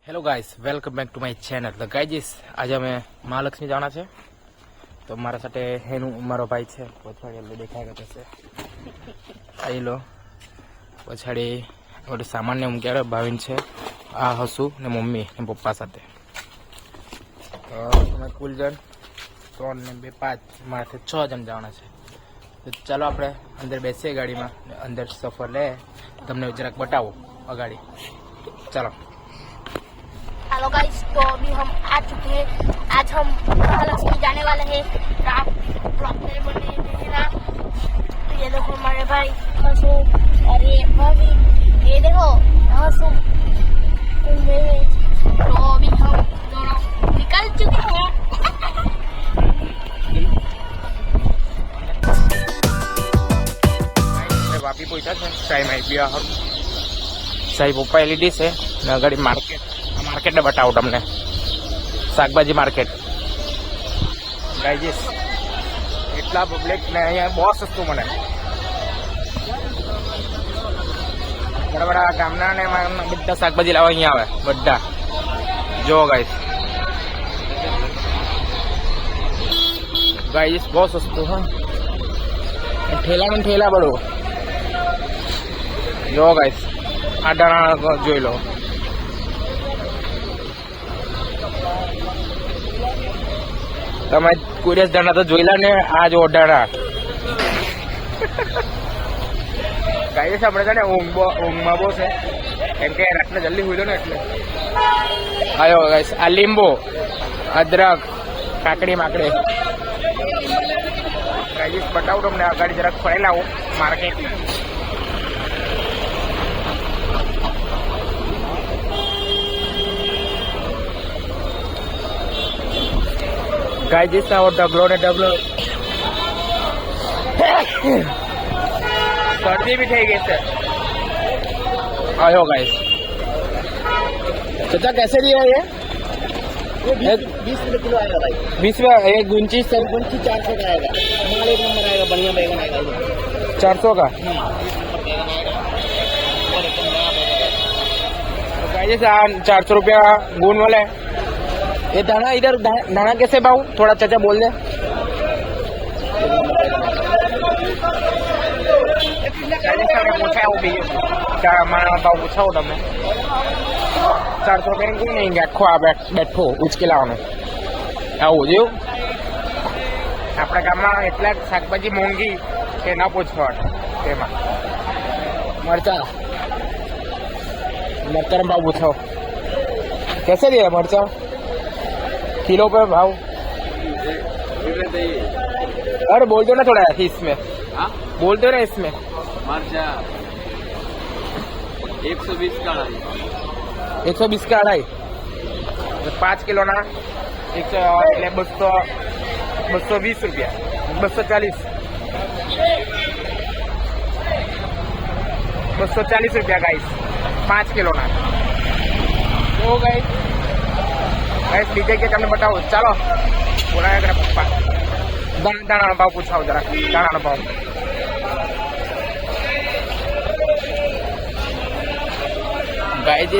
Hello guys, welcome back to my channel. तो guys आज અમે મહાલક્ષ્મી જાણા છે, તો મારા સાથે એનું મારો ભાઈ છે પછાડી એટલે દેખાય છે આઈ લો પછાડી ઓડી સામાન્ય મૂક્યા ભાવિન છે આ હસુ ને મમ્મી ને પપ્પા સાથે। તો અમે કુલ જણ 3 ને 2 5 માથે 6 જણ જવાના છે। તો ચાલો આપણે અંદર બેસીએ ગાડીમાં, અંદર સફર લે તમને જરાક બતાવો અગાડી। चलो हेलो गाइस, तो अभी हम आ चुके हैं। आज हम महालक्ष्मी जाने वाले हैं। रात ब्लॉक में बने देखना। तो ये देखो हमारे भाई हंसू और ये भाभी, ये देखो हंसू। तो अभी हम दोनों निकल चुके हैं। वापी पहुंचा है चाय माई पिया हम चाय पप्पा लीधी से अगाड़ी मार्केट ने बताओ तमने शाकभाजी मार्केट गाइस एटला पब्लिक ने अहींया बहुत सस्तु मळे। बड़ा बड़ा गामना ने बधा शाकभाजी लावा अहींया आवे बधा जो गाइस बहुत सस्तु। हाँ ठेला ने ठेला बड़ो जो गाइस आ डाणा जोई लो। તમે કોઈ દિવસ દાણા તો જોઈલા ને આ જો દાણા ગાઈસ આપણે છે ને ઊંઘમાં બહુ છે કેમ કે રાતને જલ્દી હુઈ લો ને એટલે આયો ગાઈસ આ લીંબુ અદરક કાકડી માકડી ગાઈસ બતાવું તમને આ ગાડી જરાક ફરેલા હું માર્કેટ गाइस और डबलो ने डबलो सर्दी भी थी गई से आयो गाइस। चाचा कैसे दिया ये 20 रुपये किलो आएगा भाई। 20 रुपये एक गुंची सर गुंची 400 का आएगा। माल एक नंबर आएगा, बढ़िया बैगन आएगा 400 का। तो गाइस 400 रुपया गुण वाले ये दाना इधर दाना कैसे भाव थोड़ा चाचा बोल दे। भाव पूछाओ तमें 400 रुपया क्यों नहीं आखो आ बैठो उचकी लावनो आવું જોયું આપણા ગામમાં એટલા શાકભાજી મોંઘી કે ના પૂછવા તેમાં મરચા મરચાનો ભાવ પૂછાઓ कैसे दिया मरचा किलो पे भाव? अरे बोल दो ना थोड़ा इसमें। बोल दो ना इसमें। मरचा 120 का अढ़ाई। 120 का अढ़ाई 5 किलो ना 220 रुपया 240 रुपया गाइस 5 किलो ना। तो गाइस गाइस बीजे के તમને બતાવો ચાલો બોલાયા કરે પપ્પા દાણાનો ભાવ પૂછાવો જરા દાણાનો ભાવ। ગાઈસ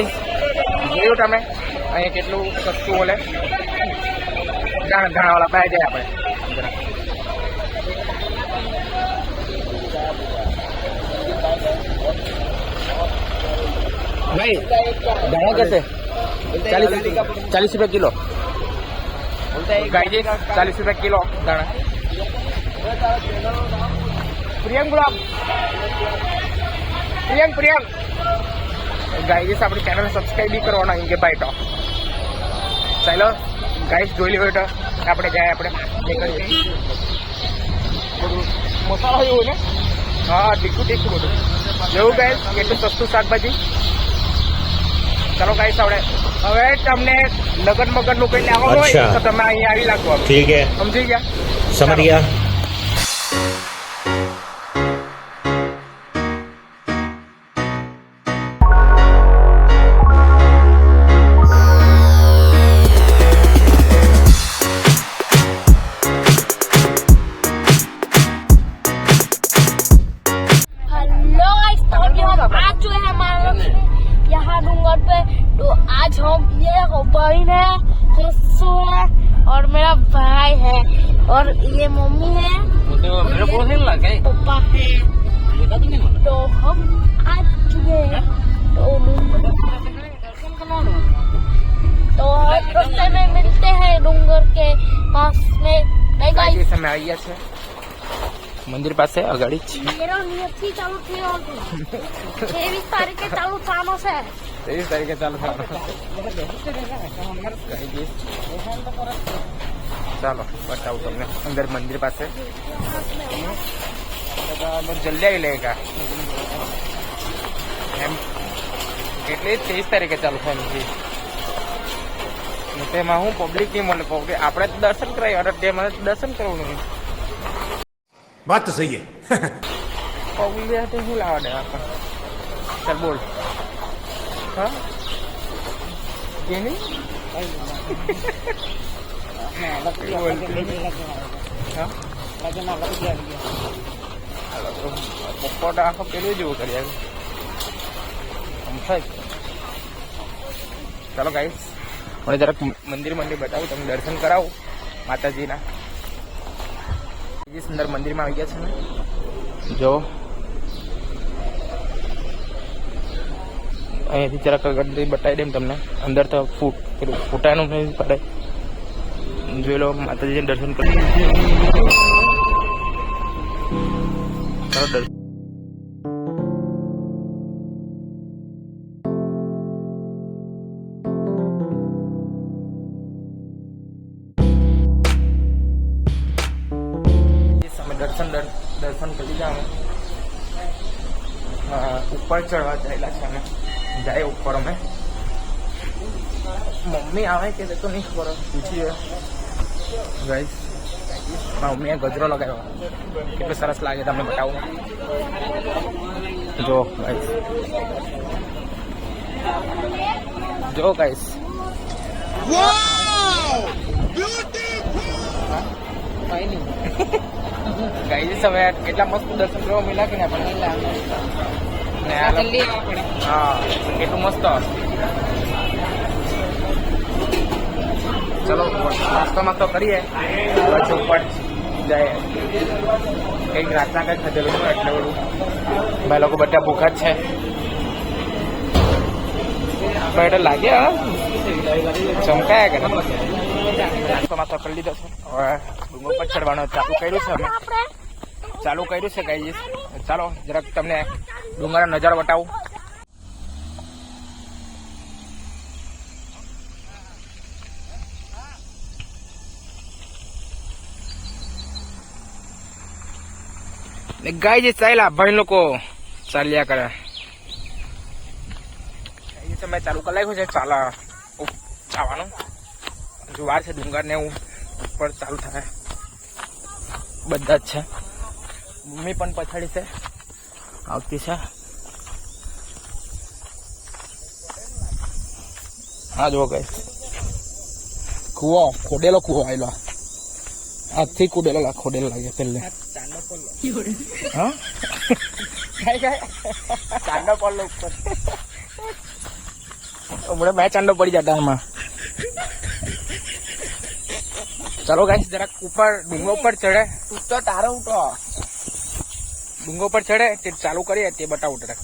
જોયું તમે અહીંયા કેટલું સસ્તું મળે દાણાવાળા પાસે જાય આપણે જરા। भाई दाना कैसे 40 रुपए किलो गाइस 40 रुपए किलो दाना। प्रियंक ब्लॉग प्रियंक गाइस अपने चैनल सब्सक्राइब भी करवाना इनके भाई तो चलो गाइस જોઈ લ્યો તો આપણે જાય આપણે નીકળીએ બધું મસાલા હોય ને હા તીખું બધું જેવું ગાઈસ કેટલું સસ્તું શાકભાજી। चलो गाइस હવે તમને લગન મગન નું કઈ લેવાનું હોય તો તમે અહીંયા આવી લાગો। ठीक है, સમજી ગયા समझ गया। हेलो गाइस, तो अभी हम आ चुके हैं महालक्ष्मी यहाँ डूंगर पे। तो आज हम ये बहन है, ससु है और मेरा भाई है और ये मम्मी है, मेरे को नहीं लगा पापा है। तो हम आ चुके हैं तो हम रास्ते में मिलते हैं डूंगर के पास में। नहीं गाइस, ગાઈસ અમે આવ્યા છે મંદિર પાસે અગાડી જ मेरा नियति चालू થયો છે 23 તારીખે ચાલુ થવાનો છે। 23 તારીખે ચાલુ થવાનું ચાલો બતાવું તમને અંદર મંદિર પાસે જલ્દી આવી લેગા એમ એટલે 23 તારીખે ચાલુ થવાનું છે તેમાં હું પબ્લિક નહીં મળે પબ્લિક આપણે તો દર્શન કરાવી અને તેમાં દર્શન કરવાનું बात तो सही है પબ્લિક હાથે શું લાવવા દે આપણે ચાલ બોલ હા કે નહીં હા પપ્પા આખો પેલું જેવું કરી આવ્યું ચાલો ગાઈસ મને જરાક મંદિર બતાવું તમને દર્શન કરાવું માતાજીના સુંદર મંદિરમાં આવી ગયા છે જો અહીંયાથી જરાક ગણતરી બતાવી દઉં તમને અંદર તો પેલું ફોટાનું નહીં પડે જોઈ લો માતાજીને દર્શન કરી દર્શન દર્શન કરી લીધા અમે ઉપર ચડવા ચાલ્યા છે અમે જાય ઉપર અમે મમ્મી આવે કે તો નહીં ખબર પૂછી ગાઈસ મમ્મીએ ગજરો લગાવ્યો કેટલો સરસ લાગે તમને બતાવું જો ગાઈસ જો ગાઈસ કઈ નહીં ગાઈસ હવે કેટલા મસ્ત દર્શન કરવા મળ્યા કે ને આપણને હા કેટલું મસ્ત ચલો નાસ્તો કરીએ પછી ઉપર જાય કંઈક રાતના કંઈક ખાધેલું છે એટલે બધું ભાઈ લોકો બધા ભૂખા જ છે પણ એટલે લાગે હા ચમકાયા કે નાસ્તો કરી લીધો છે હવે ડુંગર પર ચડવાનું ચાલુ કર્યું છે અમે ગાઈસ ચાલો જરાક તમને ડુંગરનો નજારો બતાવું ગાઈસ ચાલ્યા ભાઈ લોકો ચાલ્યા કરે મેં ચાલુ કરી નાખ્યું છે ચાવાનું જુવાર છે ડુંગર ને એવું ઉપર ચાલુ થાય બધા જ છે મમ્મી પણ પછાડી છે આવતી છે હા જો ગઈ કુવો ખોડેલો કુવો આવેલો આજથી ખોડેલો લાગે પેલે હા ચાંદો પડલો ઉપર હમણાં મેં ચાંદો પડી જતા આમાં ચાલો ગાઈસ જરાક ઉપર ડુંગર ઉપર ચડે ઉઠતો તારો ઉઠો ડુંગર ઉપર ચડે તે ચાલુ કરીએ તે બતાવું જરાક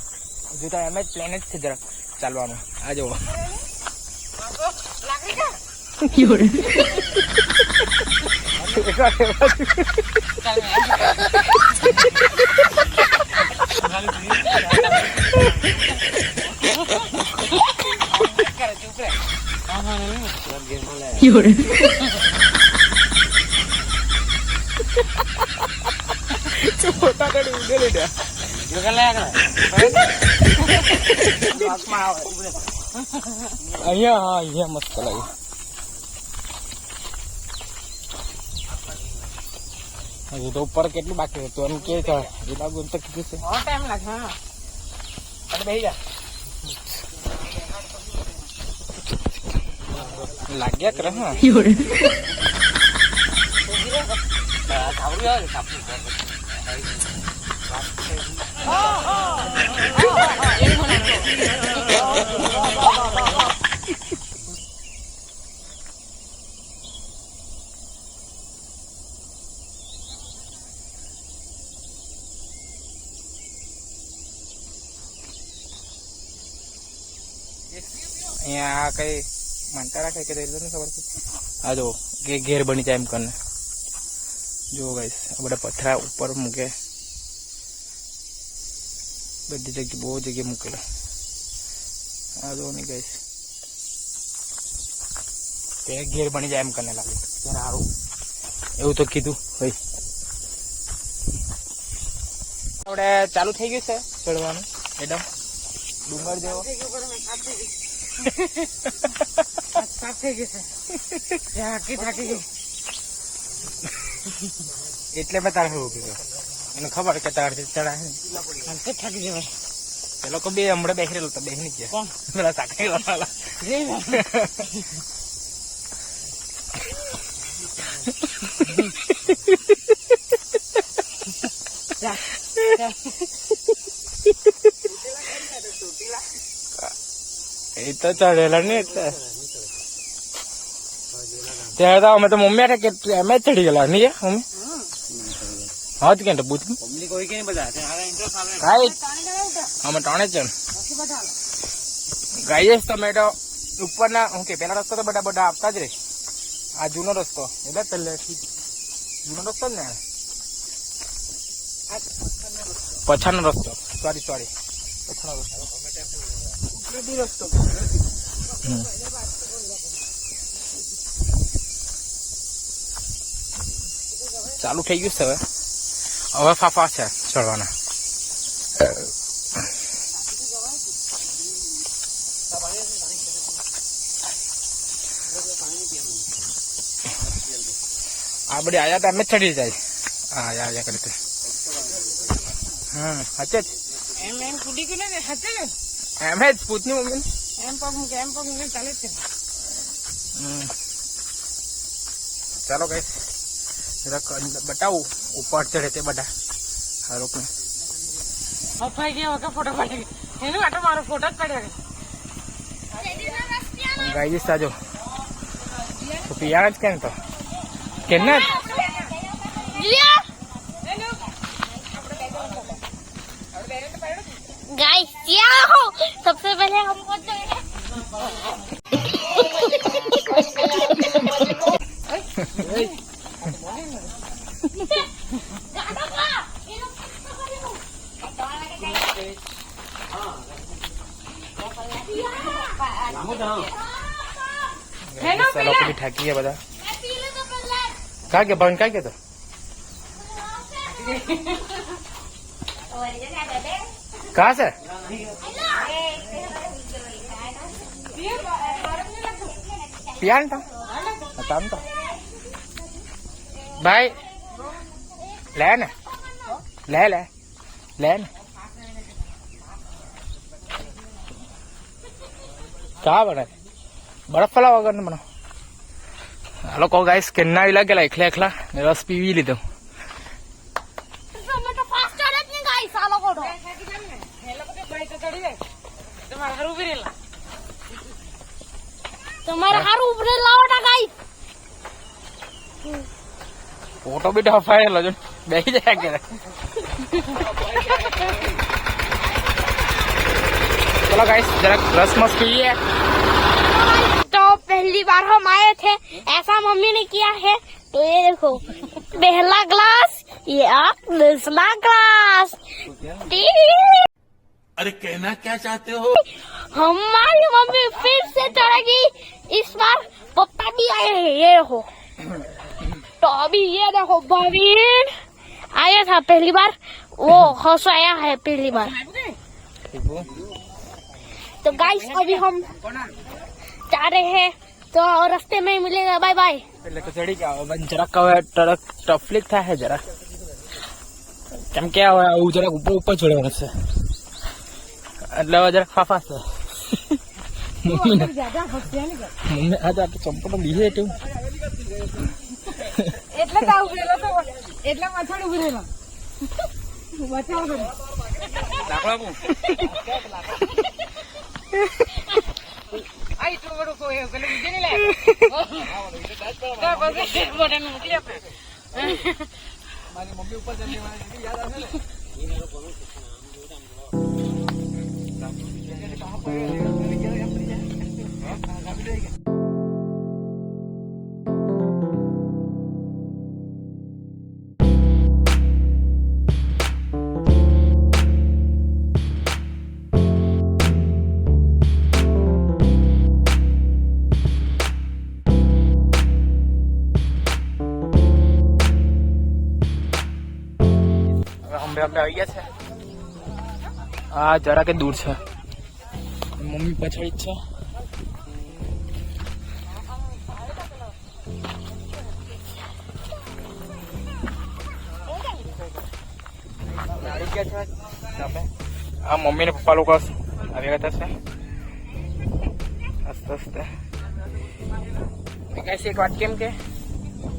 હજુ તો એમ જ પ્લેન જ છે જરાક ચાલવાનું આ જુઓ અહીંયા મસ્ત લાગે હજુ તો ઉપર કેટલું બાકી હતું એમ કે છે લાગુ તો કીધું છે ટાઈમ લાગે બેસી જા લાગ્યા કરે હા અહીંયા આ કઈ માનતા રાખે કે રેલવે નહીં ખબર આ જો કે ઘેર બની જાય એમ કરીને જો ગાઈસ આ બધા પથરા ઉપર મૂકે બધી જગ્યાએ બહુ જગ્યાએ મૂકેલા આ જો નહીં ગાઈસ કે ઘેર બની જાય એમ કરીને લાગે ત્યારે સારું એવું તો કીધું ભાઈ આપણે ચાલુ થઈ ગયું છે ચડવાનું એકદમ ડુંગર જેવો એટલે મેં તારે ઉભી ગયો એને ખબર કે તારથી ચડાય થાકી જવાય એ લોકો બે હમણાં બેસી રહેલો તો બેસી ગયા પેલા સાકરી વાળા એ તો ચડેલા ને એટલે ત્યારે તો અમે તો મમ્મી કે અમે જ ચડી ગયેલા નહીં મમ્મી હા જ કે પૂછ અમે ત્રણે જણ ગાઈએ તમે તો ઉપરના હું કે પેલા રસ્તો તો બધા બધા આપતા જ રહે આ જૂનો રસ્તો એટલે પહેલેથી જૂનો રસ્તો જ ને પછાડનો રસ્તો સોરી પછાડનો રસ્તો ચાલુ થઈ ગયું છે હવે ફાફા છે ચડવાના આ બધી આયા તો અમે ચડી જાય આયા કરી હચે જ એમ જ પૂછની મમ્મી ચાલે છે ચાલો કઈ બતાવું ઉપર ચડે તે બધા હારું ફોટો પાડી એનું માટે મારો ફોટો જ પડ્યો ગાઈ સાજો તો પિયા જ કેમ તો કેમ ના गाइस क्या हो सबसे पहले हमको લોકો भी ઠાકી है બધા કા કે બન કા કે તો कहाँ से पियान था बताऊँ तो भाई ले ना ले ले ले ना कहाँ बना बर्फ वाला वगैरह न बना हेलो को गाइस किन्ना ही लगे एकला एकला रस पीवी लीधो तुम्हारा हारू ऊपर लाओ ना गाइस फोटो भी ढफाए लो जो बैठ जाए के चलो गाइस जरा रस मस्त पीजिए तो पहली बार हम आए थे ऐसा मम्मी ने किया है तो ये देखो पहला ग्लास ये आप दूसरा ग्लास अरे कहना क्या चाहते हो? हमारी मम्मी फिर से चढ़ेगी इस बार पप्पा भी आए हैं ये देखो तो अभी ये देखो भवीन आया था पहली बार वो हंस आया है पहली बार तो गाइस अभी हम जा रहे हैं तो रास्ते में ही मिलेगा बाय बाय એટલે તો ચડી ગયા હવે જરાક હવે તકલીફ થાય જરા કેમ કે હવે આવું જરાક ઉપર ઉપર ચડવાનું છે એટલે હવે જરાક ફાફા છે મમ્મી આ તો ચંપલ લીધે તું એટલે તો ઉભરેલો તો એટલે પાછળ ઉભરેલો બચાવ કરો દાખલા બુ આઈ તો બડો કોઈ પેલે બીજે ને લે તો બસ મોટે નું મોકલી આપે મારી મમ્મી ઉપર જઈને મારી યાદ આવે ને અમે આવી ગયા છે. આ જરા કે દૂર છે. મમ્મી પછાડી જ છે. આ મમ્મી ને પપ્પા લોકો આવી ગયા છે. હસતે હસતે કઈ એક વાત કેમ કે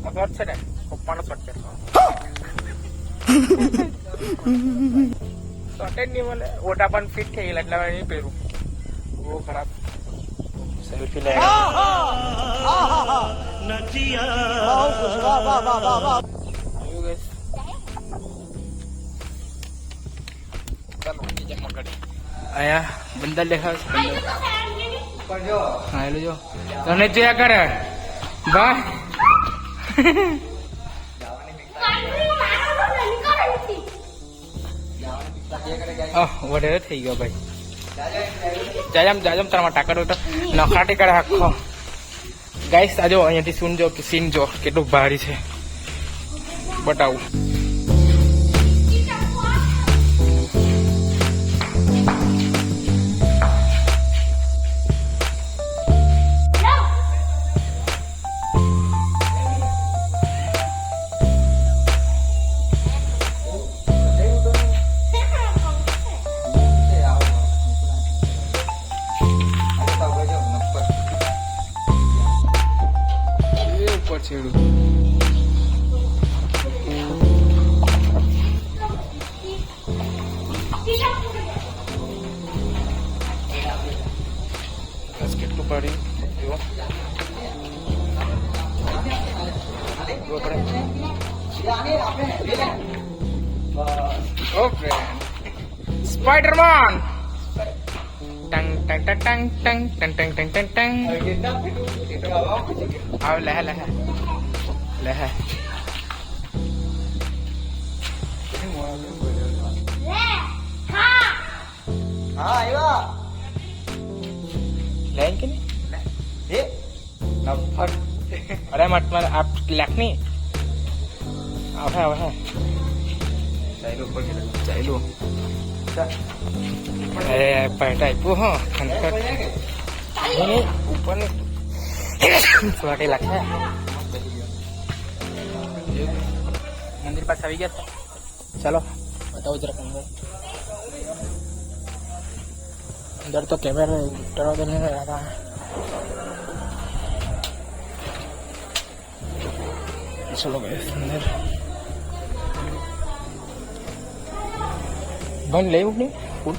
ખબર છે ને પપ્પાનો શોર્ટ છે. શોર્ટેજ નહીં મળે. ઓટા પણ ફિટ થઈ ગયેલા એટલે હવે નહીં પહેરું. બહુ ખરાબ. સેલ્ફી લે અહીંયા બંદર દેખાય છે. હા એલું જો તને જોયા કરે બા. વધારે થઈ ગયો ભાઈ. જાજમ તારામાં ટાકર તો નખાટી કરે આખો. ગાઈસ આજો અહીંયાથી સુનજો કે સીન જો કેટલું ભારી છે બતાવું. છેડું કેટલું પાડ્યું okay Spider-Man tongue tongue tongue tongue tongue tongue tongue tongue tongue. આવ લે લે લે લેન કે અરે મત આપ લેખની આવે ચાલ્યું અરે પેટા આપ્યું હો ઉપર થોડા કઈ લાગશે. મંદિર પાસે આવી ગયા. ચાલો બતાવો જરાક અંદર તો કેમેરા ઉતરવા તો નહીં રહ્યા. ચલો અંદર બંધ લેવું નહીં ફૂલ.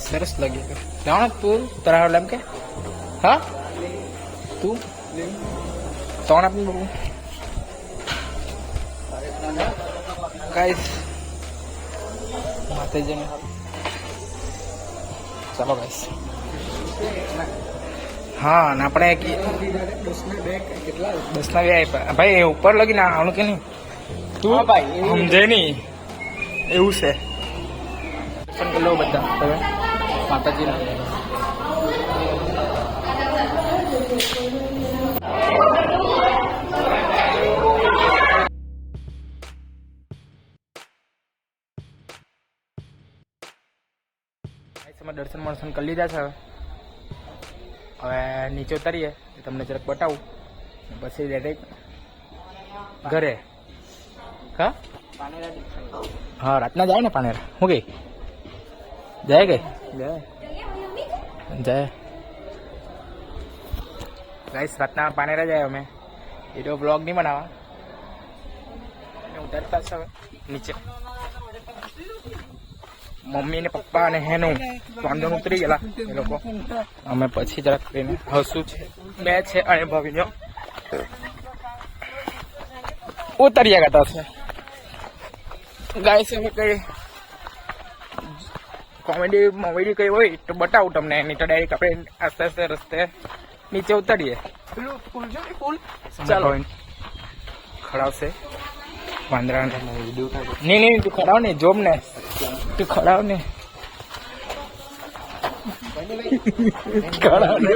સરસ લાગે. જાણ તું તારા લેમ કે હા તું ત્રણ આપની બહુ ગાઈસ માતાજીને ચાલો ગાઈસ. હા ને આપણે 10 ના 2 આપ્યા ભાઈ. ઉપર લગીને આવવાનું કે નહીં તું સમજે નહીં એવું છે. દર્શન કરી લો બધા હવે માતાજીના. દર્શન કરી લીધા છે. હવે નીચે ઉતારીએ તમને જરાક બતાવું પછી ડાયરેક્ટ ઘરે. હા હા રાતના જાય ને પાનેર હું કઈ જાય કે જાય ગાઈસ રાતના પાનેરા જાય. અમે વિડીયો બ્લોગ નહીં બનાવવા ઉતારતા છે હવે નીચે. મમ્મી ને પપ્પા અને હેનું વાંધો ઉતરી ગયેલા એ લોકો. અમે પછી જરાક કરીને હસું છે બે છે અને ભાભીનો ઉતર્યા કરતા છે ગાઈસ. અમે કઈ કોમેડી કઈ હોય તો બતાવું તમને, નહીં તો ડાયરેક્ટ આપણે આસ્તે આસ્તે રસ્તે નીચે ઉતરીએ. ચાલો ખડાવશે વાંદરા. નહીં તું ખડાવ ને, જોબ ને તું ખડાવ ને. ખડાવ ને.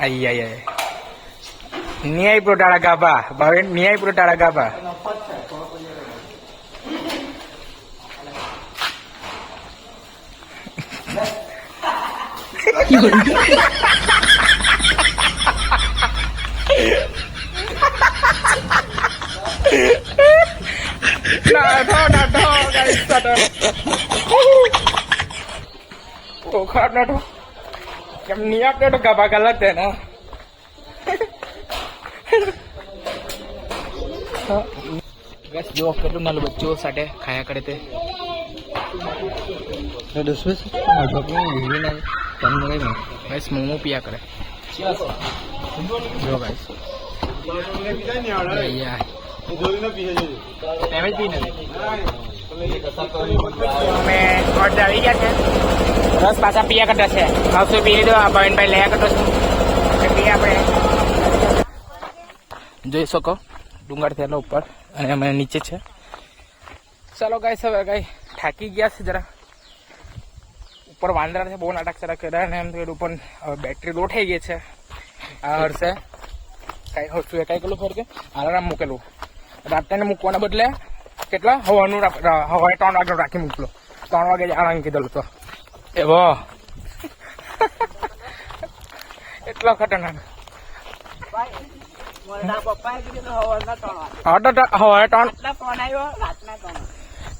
આઈ નિયાય પ્રોટાળા ગાભા ભાવે, નિયાય પ્રોટાળા ગાભા. ખરાબ નાઠો કેમ નહીં આપને તો ગાભા ગલત હે ના. બસ જો કેટલું નાનું બચ્ચું સાથે ખાયા કરે તે. બસ મોમો પિયા કરે. જો ગાઈસ અમે ઓર્ડર આવી ગયા છે, રસ પાછા પિયા કરતા છે. આવશું પી લીધો, ભાઈ લયા કરતો છું પીએ આપણે. જોઈ શકો ડુંગર થયેલો ઉપર અને અમે નીચે છે. ચાલો ગાઈસ હવે ગાઈ થાકી ગયા છે જરા. ઉપર વાંદરા છે, બહુ નાટક ચરા કર્યા અને એમ થયું પણ બેટરી લો થઈ ગઈ છે. આ હરશે કઈ હરશું એ કઈ કલું ફર કે આલારામ મૂકેલું રાત્રે મૂકવાના બદલે કેટલા હવાનું હવાએ 3 વાગે રાખી મૂકલો. 3 વાગે આરામ કીધેલું તો એવો એટલો ખતરનાક.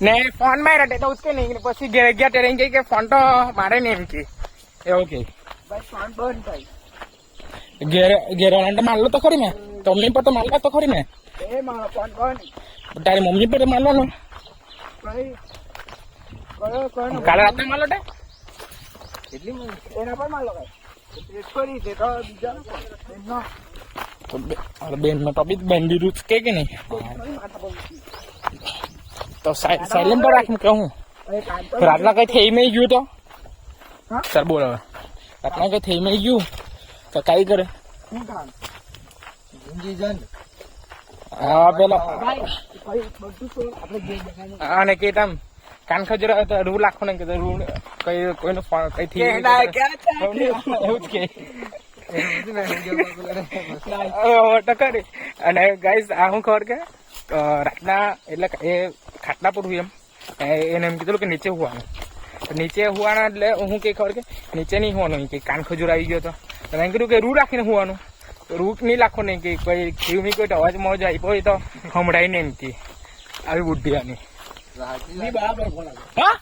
ને ફોન માં રટે તો ઉસકે નહીં, પછી ઘેર ગયા ત્યારે એમ કે ફોન તો મારે નહીં એમ કે એવું કે ઘેર વાળા મારલો તો ખરી મેં, તમને પર તો મારલા તો ખરી મેં. તારી મમ્મી પર મારવાનો કાલે રાત્રે મારલો તે એના પર મારલો બેન માં તો બેન્ડી રૂચ કે નહીં તો સાયલેન્ટ પર રાખીને કહું. રાતના કઈ થઈ મેં ગયું તો સર બોલ હવે રાતના કઈ થઈ મેં ગયું તો કઈ કરે. હા પેલા અને કે તમ કાન ખજૂર રૂ લાખો ને કે રૂ કઈ કોઈનું કઈ થઈ એવું જ કે ટકરી. અને ગાઈસ આ હું ખબર કે રાતના એટલે એ ખાટલા પર એમ એને એમ કીધું કે નીચે હોવાનું, નીચે હોવાના એટલે હું કઈ ખબર કે નીચે નહીં હોવાનું કે કાન ખજૂર આવી ગયો તો એમ કીધું કે રૂ રાખીને હોવાનું. રૂ નહીં લાખો નહીં કે કોઈ જીવની કોઈ અવાજ મોજ આવી હોય તો સંભળાય ને એમ કે આવી બુદ્ધિ આની. હા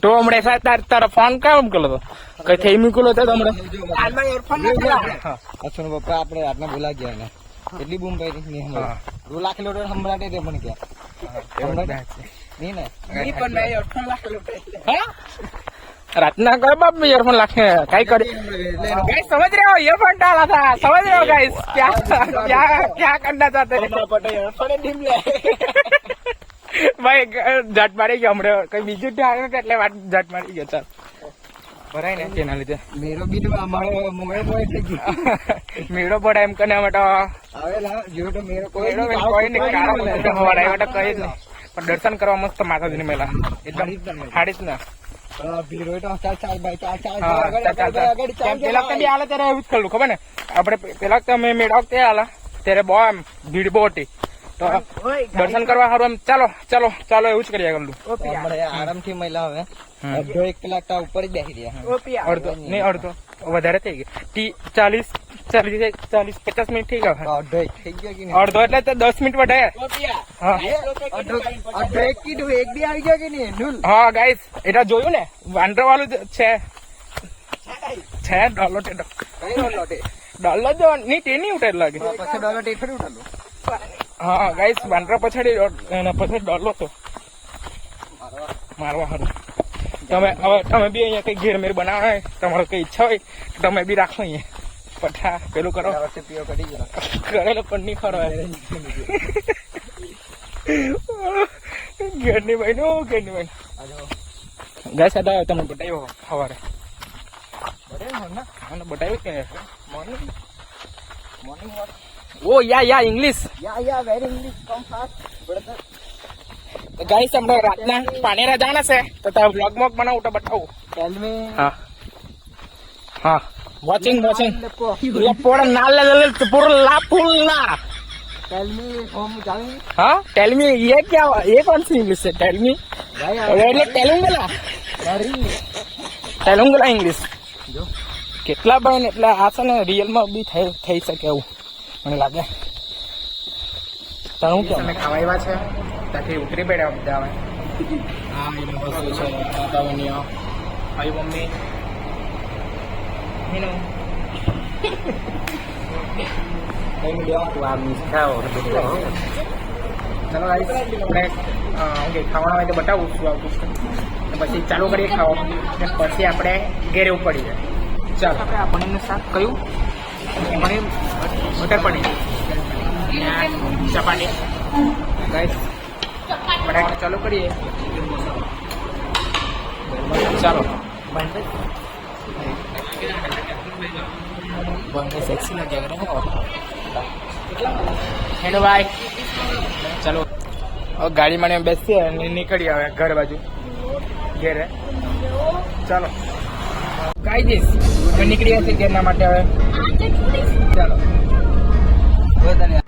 તો હમણાં તારો ફોન કામ મૂકેલો હતો કઈ થઈ મૂકેલો હતો હમણાં પપ્પા આપડે રાતના બોલા ગયા ને કેટલી બૂમ પાડી રૂ લાખેલો સંભળાટે તે મને ક્યાં રાતના કયો બાપ में ईयरफोन लाखे कई करे गाइस समझ रहे हो ईयरफोन डाला था समझ रहे हो गाइस क्या क्या क्या करना चाहते हैं भाई झट मारी गयो हमरे कई बीजू ढाळे એટલે વાત झट મારી ગયો ચાલ ભરાય ને તેના લીધે મેરો બી અમારો મોબાઈલ મોય થઈ ગયો મેળો પડા એમ કને મટા હવે જો તો મેરો કોઈ ને કારો હવાડા એવા કઈ જ નહીં પણ દર્શન કરવા મસ્ત માતાજીની મેલા એકદમ હાડીસ ના પેલા બી આલે ત્યારે એવું જ કરેલું ખબર ને આપડે પેલા તમે મેળવતે આલા ત્યારે બહુ એમ ભીડ બહુ હતી તો દર્શન કરવા સારું એમ ચાલો ચાલો ચાલો એવું જ કર્યા કરેલું. આરામથી મહિલા હવે અડધો 1 કલાક ઉપર જ બેસી રહ્યા અડધો નહીં અડધો વધારે થઈ ગયો 40-50 મિનિટ થઈ ગયા અડધો એક થઈ ગયો કે અડધો એટલે 10 મિનિટ વધારે. અડધો એક કીધું એક બી આવી ગયો કે નહીં. હા ગાઈસ এটা જોયું ને વાંડર વાળું છે ડોલર જો ની તે નહીં ઉઠે લાગે પછી ડોલર ટેફરી ઉઠાલો. હા ગાઈસ વાંડર પછાડી એના પછી ડોલર તો મારવા સારું. તમે હવે તમે બી અહીંયા કઈ ઘેર મેર બનાવવા હોય તમારો કઈ ઈચ્છા હોય તમે બી રાખો અહીંયા પઠા પેલું કરો આ વખતે પીઓ કરી ગયો કરેલો પણ નહીં ખરો ઘરની ભાઈ નો ઘરની ભાઈ ગાય સાદા તમે બતાવ્યો સવારે બતાવ્યું કે મોર્નિંગ વોક ઓ યા ઇંગ્લિશ યા વેરી ઇંગ્લિશ કમ ફાસ્ટ બ્રધર તો ગાઈસ હમણાં રાતના પાનેરા જાના છે તો તારે વ્લોગ મોક બનાવું તો બતાવું ટેલ મી હા વોચિંગ પૂરા નાલ પૂરા ફૂલના ટેલ મી હોમ જાવી हाँ टेल मी ये क्या ये कौन सी इंग्लिश है टेल मी એટલે તેલુંગલા વેરી તેલુંગલા ઇંગ્લિશ જો કેટલા ભાઈ એટલે આ છે ને રિયલમાં બી થઈ શકે એવું મને લાગે તારું કેમ તમે ખાવા આવ્યા છે ત્યાંથી ઉતરી પડ્યા બધા હવે હા એનો વસ્તુ છે દાદાની આઈ મમ્મી હેલો ચલો ગાઈસ આપણે ખાવાનું હોય તો બતાવું શું આવતું છે પછી ચાલુ કરીએ ખાવા ને પછી આપણે ઘેરે ઉપડી જાય ચાલો આપણે આ પનીરનું શાક કયું પનીર બટર પનીર ચપાટી ગાઈસ આપણે ચાલુ કરીએ ચાલો સેક્સી લાગ્યા હેલો ભાઈ ચાલો ગાડીમાં ને બેસીએ અને નીકળીએ હવે ઘર બાજુ ઘેરે ચાલો કાઈ દઈશ નીકળીએ છીએ ઘેરના માટે હવે ચાલો તને